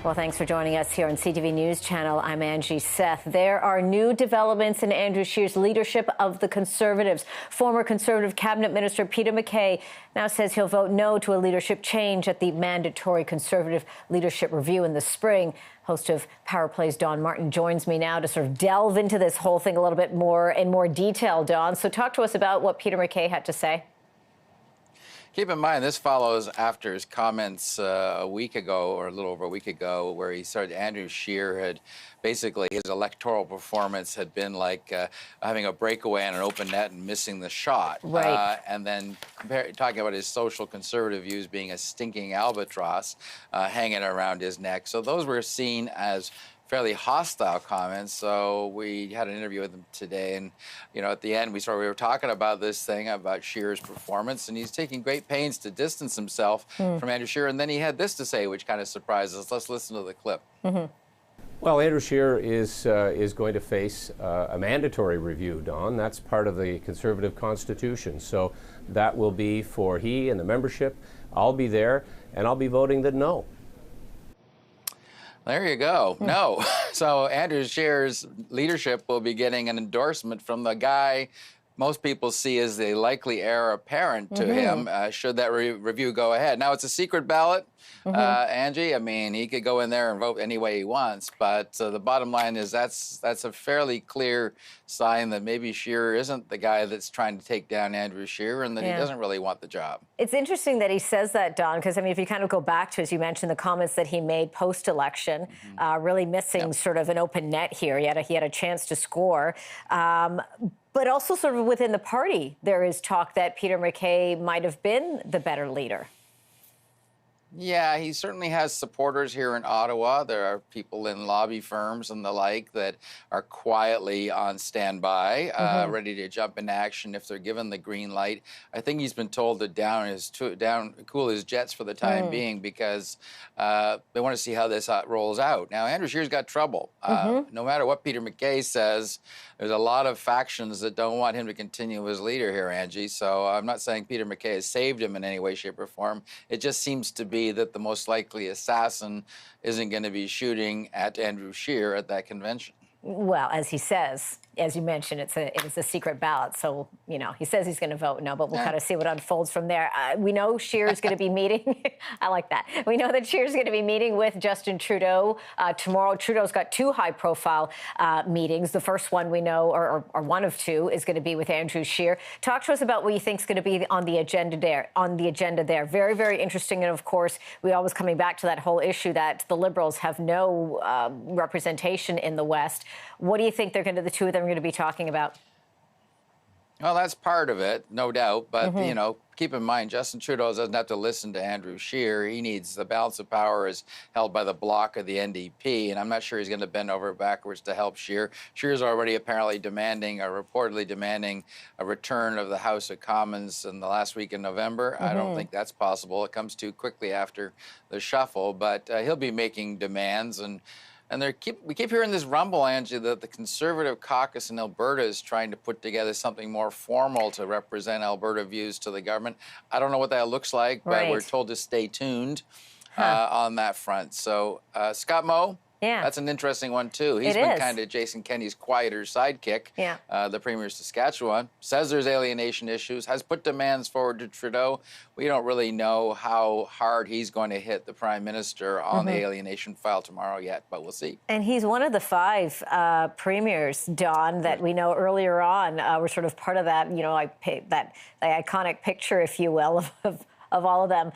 Well, thanks for joining us here on CTV News Channel. I'm Angie Seth. There are new developments in Andrew Scheer's leadership of the Conservatives. Former Conservative Cabinet Minister Peter MacKay now says he'll vote no to a leadership change at the mandatory Conservative leadership review in the spring. Host of Power Play's Don Martin joins me now to sort of delve into this whole thing a little bit more in more detail, Don. So talk to us about what Peter MacKay had to say. Keep in mind, this follows after his comments a week ago, or a little over a week ago, where he said Andrew Scheer had basically, his electoral performance had been like having a breakaway on an open net and missing the shot. Right. And then talking about his social conservative views being a stinking albatross hanging around his neck. So those were seen as fairly hostile comments. So we had an interview with him today, and at the end we were talking about this thing about Scheer's performance, and he's taking great pains to distance himself from Andrew Scheer. And then he had this to say, which kind of surprised us. Let's listen to the clip. Well, Andrew Scheer is going to face a mandatory review, Don. That's part of the Conservative Constitution. So that will be for he and the membership. I'll be there, and I'll be voting that no. There you go. No. So Andrew Scheer's leadership will be getting an endorsement from the guy most people see as the likely heir apparent to him, should that review go ahead. Now, it's a secret ballot, Angie. I mean, he could go in there and vote any way he wants, but the bottom line is that's a fairly clear sign that maybe Scheer isn't the guy that's trying to take down Andrew Scheer, and that he doesn't really want the job. It's interesting that he says that, Don, because, I mean, if you kind of go back to, as you mentioned, the comments that he made post-election, really missing sort of an open net here. He had a chance to score. But also sort of within the party, there is talk that Peter MacKay might have been the better leader. Yeah, he certainly has supporters here in Ottawa. There are people in lobby firms and the like that are quietly on standby, ready to jump into action if they're given the green light. I think he's been told to cool his jets for the time being, because they want to see how this rolls out. Now, Andrew Scheer's got trouble. No matter what Peter MacKay says, there's a lot of factions that don't want him to continue as leader here, Angie. So I'm not saying Peter MacKay has saved him in any way, shape, or form. It just seems to be that the most likely assassin isn't going to be shooting at Andrew Scheer at that convention. Well, as he says, as you mentioned, it is a secret ballot. So, he says he's going to vote no, but we'll kind of see what unfolds from there. We know Scheer's going to be meeting. I like that. We know that Scheer's going to be meeting with Justin Trudeau tomorrow. Trudeau's got two high-profile meetings. The first one we know, or one of two, is going to be with Andrew Scheer. Talk to us about what you think is going to be on the agenda there. Very, very interesting. And, of course, we're always coming back to that whole issue that the Liberals have no representation in the West. What do you think the two of them are going to be talking about? Well, that's part of it, no doubt. But, keep in mind, Justin Trudeau doesn't have to listen to Andrew Scheer. He needs the balance of power is held by the bloc of the NDP, and I'm not sure he's going to bend over backwards to help Scheer. Scheer's already apparently reportedly demanding a return of the House of Commons in the last week in November. I don't think that's possible. It comes too quickly after the shuffle, but he'll be making demands. And we keep hearing this rumble, Angie, that the Conservative caucus in Alberta is trying to put together something more formal to represent Alberta views to the government. I don't know what that looks like, but we're told to stay tuned on that front. So, Scott Moe, that's an interesting one, too. He's been kind of Jason Kenney's quieter sidekick, the Premier of Saskatchewan. Says there's alienation issues, has put demands forward to Trudeau. We don't really know how hard he's going to hit the Prime Minister on the alienation file tomorrow yet, but we'll see. And he's one of the five premiers, Don, that we know earlier on were sort of part of that, that iconic picture, if you will, of all of them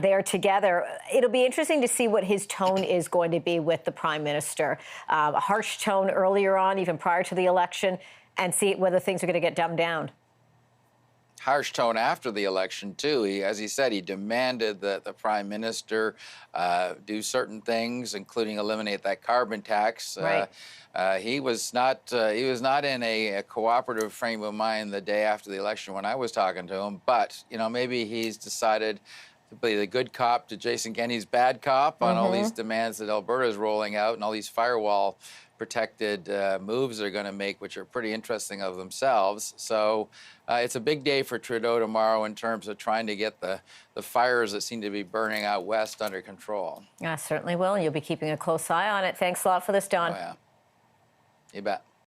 there together. It'll be interesting to see what his tone is going to be with the Prime Minister. A harsh tone earlier on, even prior to the election, and see whether things are going to get dumbed down. Harsh tone after the election, too. As he said, he demanded that the Prime Minister do certain things, including eliminate that carbon tax. He was not in a cooperative frame of mind the day after the election when I was talking to him. But maybe he's decided to be the good cop to Jason Kenney's bad cop on all these demands that Alberta is rolling out and all these firewall protected moves they're going to make, which are pretty interesting of themselves. So it's a big day for Trudeau tomorrow in terms of trying to get the fires that seem to be burning out west under control. I certainly will. You'll be keeping a close eye on it. Thanks a lot for this, Don. Oh, yeah. You bet.